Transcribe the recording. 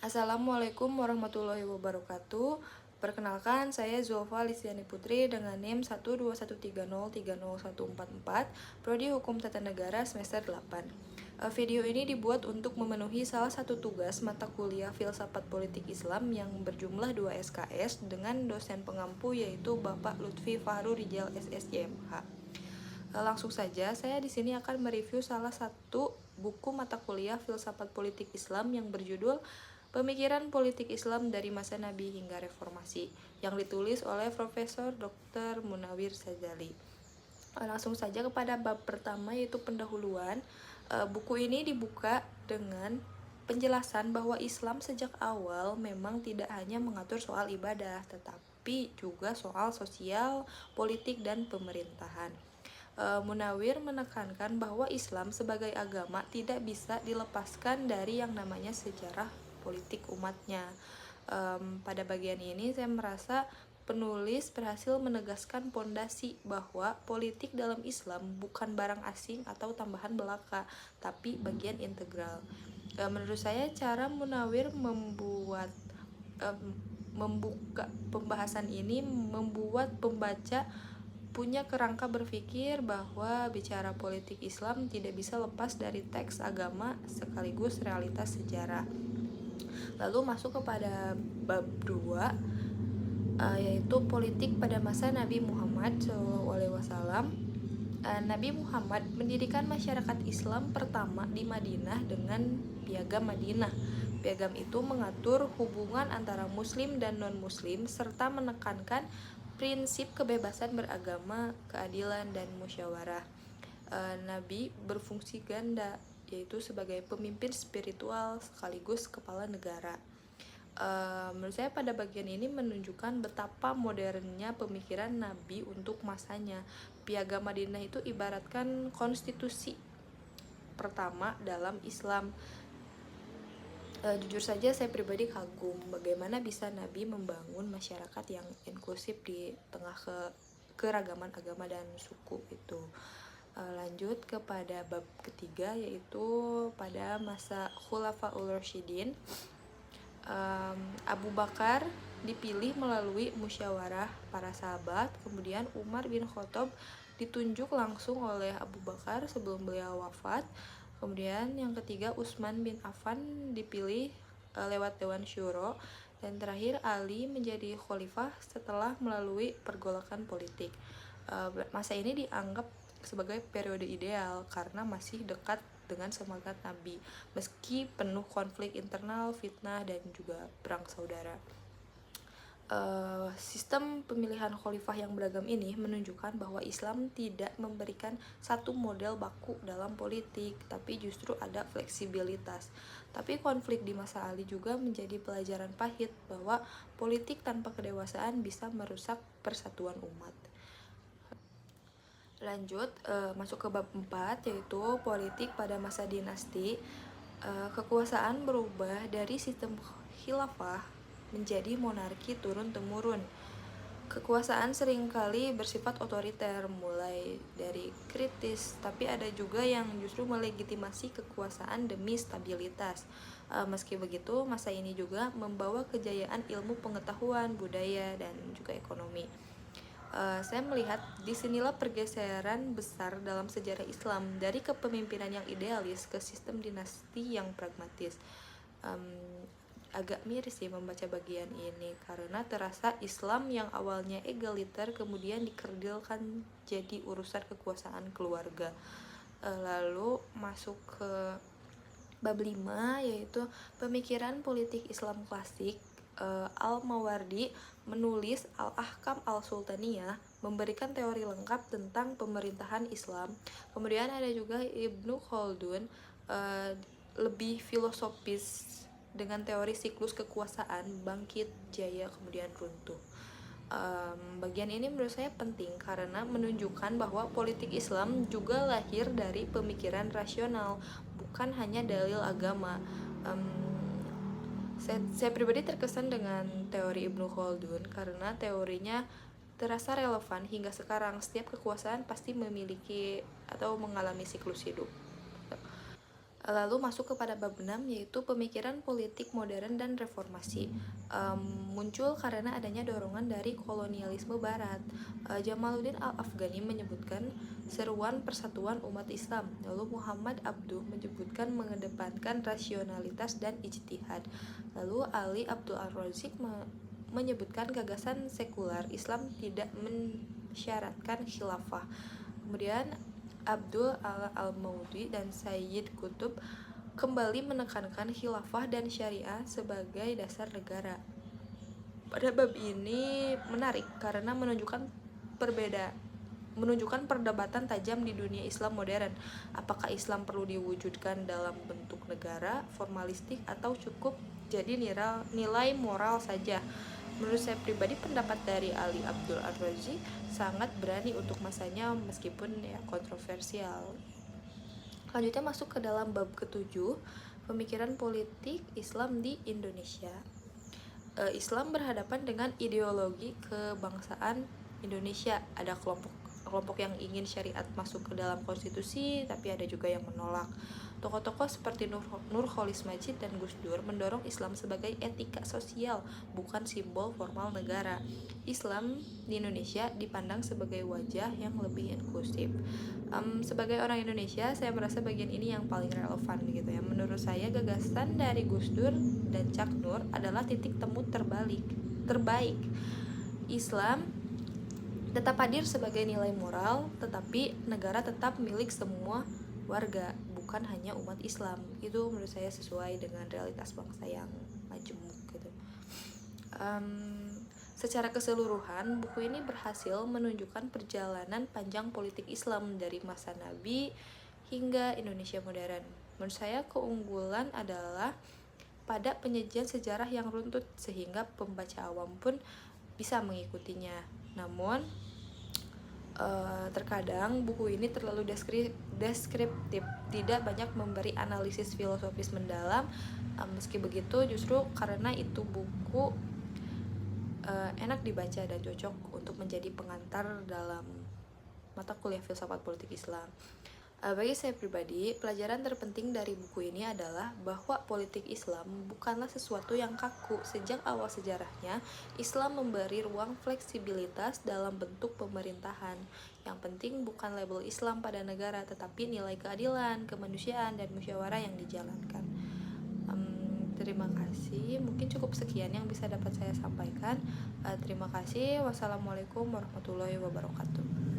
Assalamualaikum warahmatullahi wabarakatuh. Perkenalkan, saya Zulfa Listiani Putri dengan NIM 12130301444, Prodi Hukum Tata Negara semester 8. Video ini dibuat untuk memenuhi salah satu tugas mata kuliah Filsafat Politik Islam yang berjumlah 2 SKS dengan dosen pengampu yaitu Bapak Lutfi Fahru Rijal SSJMH. Langsung saja, saya di sini akan mereview salah satu buku mata kuliah Filsafat Politik Islam yang berjudul Pemikiran Politik Islam dari Masa Nabi hingga Reformasi, yang ditulis oleh Profesor Dr. Munawir Sadzali. Langsung saja kepada bab pertama, yaitu pendahuluan. Buku ini dibuka dengan penjelasan bahwa Islam sejak awal memang tidak hanya mengatur soal ibadah, tetapi juga soal sosial, politik, dan pemerintahan. Munawir menekankan bahwa Islam sebagai agama tidak bisa dilepaskan dari yang namanya sejarah politik umatnya. Pada bagian ini saya merasa penulis berhasil menegaskan pondasi bahwa politik dalam Islam bukan barang asing atau tambahan belaka, tapi bagian integral. Menurut saya cara Munawir membuka pembahasan ini membuat pembaca punya kerangka berpikir bahwa bicara politik Islam tidak bisa lepas dari teks agama sekaligus realitas sejarah. Lalu masuk kepada bab 2, yaitu politik pada masa Nabi Muhammad SAW. Nabi Muhammad mendirikan masyarakat Islam pertama di Madinah dengan Piagam Madinah. Piagam itu mengatur hubungan antara Muslim dan non-Muslim serta menekankan prinsip kebebasan beragama, keadilan, dan musyawarah. Nabi berfungsi ganda, yaitu sebagai pemimpin spiritual sekaligus kepala negara. Menurut saya pada bagian ini menunjukkan betapa modernnya pemikiran Nabi untuk masanya. Piagam Madinah itu ibaratkan konstitusi pertama dalam Islam. Jujur saja saya pribadi kagum bagaimana bisa Nabi membangun masyarakat yang inklusif di tengah keragaman agama dan suku itu. Lanjut kepada bab ketiga, yaitu pada masa Khulafaur Rasyidin. Abu Bakar dipilih melalui musyawarah para sahabat, kemudian Umar bin Khattab ditunjuk langsung oleh Abu Bakar sebelum beliau wafat. Kemudian yang ketiga, Utsman bin Affan dipilih lewat Dewan Syuro, dan terakhir Ali menjadi khalifah setelah melalui pergolakan politik. Masa ini dianggap sebagai periode ideal karena masih dekat dengan semangat Nabi, meski penuh konflik internal, fitnah, dan juga perang saudara. Sistem pemilihan khalifah yang beragam ini menunjukkan bahwa Islam tidak memberikan satu model baku dalam politik, tapi justru ada fleksibilitas. Tapi konflik di masa Ali juga menjadi pelajaran pahit bahwa politik tanpa kedewasaan bisa merusak persatuan umat. Lanjut, masuk ke bab 4, yaitu politik pada masa dinasti. Kekuasaan berubah dari sistem khilafah menjadi monarki turun-temurun. Kekuasaan seringkali bersifat otoriter, mulai dari kritis, tapi ada juga yang justru melegitimasi kekuasaan demi stabilitas. Meski begitu, masa ini juga membawa kejayaan ilmu pengetahuan, budaya, dan juga ekonomi. Saya melihat disinilah pergeseran besar dalam sejarah Islam dari kepemimpinan yang idealis ke sistem dinasti yang pragmatis. Agak miris sih membaca bagian ini karena terasa Islam yang awalnya egaliter kemudian dikerdilkan jadi urusan kekuasaan keluarga. Lalu masuk ke bab 5, yaitu pemikiran politik Islam klasik. Al-Mawardi menulis Al-Ahkam Al-Sultaniyah, memberikan teori lengkap tentang pemerintahan Islam. Kemudian ada juga Ibnu Khaldun, lebih filosofis dengan teori siklus kekuasaan, bangkit, jaya, kemudian runtuh. Bagian ini menurut saya penting karena menunjukkan bahwa politik Islam juga lahir dari pemikiran rasional, bukan hanya dalil agama. Saya pribadi terkesan dengan teori Ibnu Khaldun karena teorinya terasa relevan hingga sekarang. Setiap kekuasaan pasti memiliki atau mengalami siklus hidup. Lalu masuk kepada bab 6, yaitu pemikiran politik modern dan reformasi. Muncul karena adanya dorongan dari kolonialisme barat. Jamaluddin Al-Afghani menyebutkan seruan persatuan umat Islam. Lalu Muhammad Abduh menyebutkan mengedepankan rasionalitas dan ijtihad. Lalu Ali Abdul Ar-Razik menyebutkan gagasan sekular Islam tidak mensyaratkan khilafah. Kemudian Abdul Al-Maudi dan Sayyid Qutb kembali menekankan khilafah dan syariah sebagai dasar negara. Pada bab ini menarik karena menunjukkan perdebatan tajam di dunia Islam modern. Apakah Islam perlu diwujudkan dalam bentuk negara, formalistik, atau cukup jadi nilai moral saja? Menurut saya pribadi, pendapat dari Ali Abdul Ar-Razi sangat berani untuk masanya meskipun ya kontroversial. Selanjutnya masuk ke dalam bab ke-7, pemikiran politik Islam di Indonesia. Islam berhadapan dengan ideologi kebangsaan Indonesia. Ada kelompok yang ingin syariat masuk ke dalam konstitusi, tapi ada juga yang menolak. Tokoh-tokoh seperti Nurcholish Madjid dan Gus Dur mendorong Islam sebagai etika sosial, bukan simbol formal negara. Islam di Indonesia dipandang sebagai wajah yang lebih inklusif. Sebagai orang Indonesia, saya merasa bagian ini yang paling relevan gitu ya. Menurut saya, gagasan dari Gus Dur dan Cak Nur adalah titik temu terbaik. Islam tetap hadir sebagai nilai moral, tetapi negara tetap milik semua warga, bukan hanya umat Islam. Itu menurut saya sesuai dengan realitas bangsa yang majemuk gitu. Secara keseluruhan, buku ini berhasil menunjukkan perjalanan panjang politik Islam dari masa Nabi hingga Indonesia modern. Menurut saya keunggulan adalah pada penyajian sejarah yang runtut sehingga pembaca awam pun bisa mengikutinya. Namun terkadang buku ini terlalu deskriptif, tidak banyak memberi analisis filosofis mendalam. Meski begitu, justru karena itu buku enak dibaca dan cocok untuk menjadi pengantar dalam mata kuliah filsafat politik Islam. Bagi saya pribadi, pelajaran terpenting dari buku ini adalah bahwa politik Islam bukanlah sesuatu yang kaku. Sejak awal sejarahnya, Islam memberi ruang fleksibilitas dalam bentuk pemerintahan. Yang penting bukan label Islam pada negara, tetapi nilai keadilan, kemanusiaan, dan musyawarah yang dijalankan. Terima kasih. Mungkin cukup sekian yang bisa dapat saya sampaikan. Terima kasih. Wassalamualaikum warahmatullahi wabarakatuh.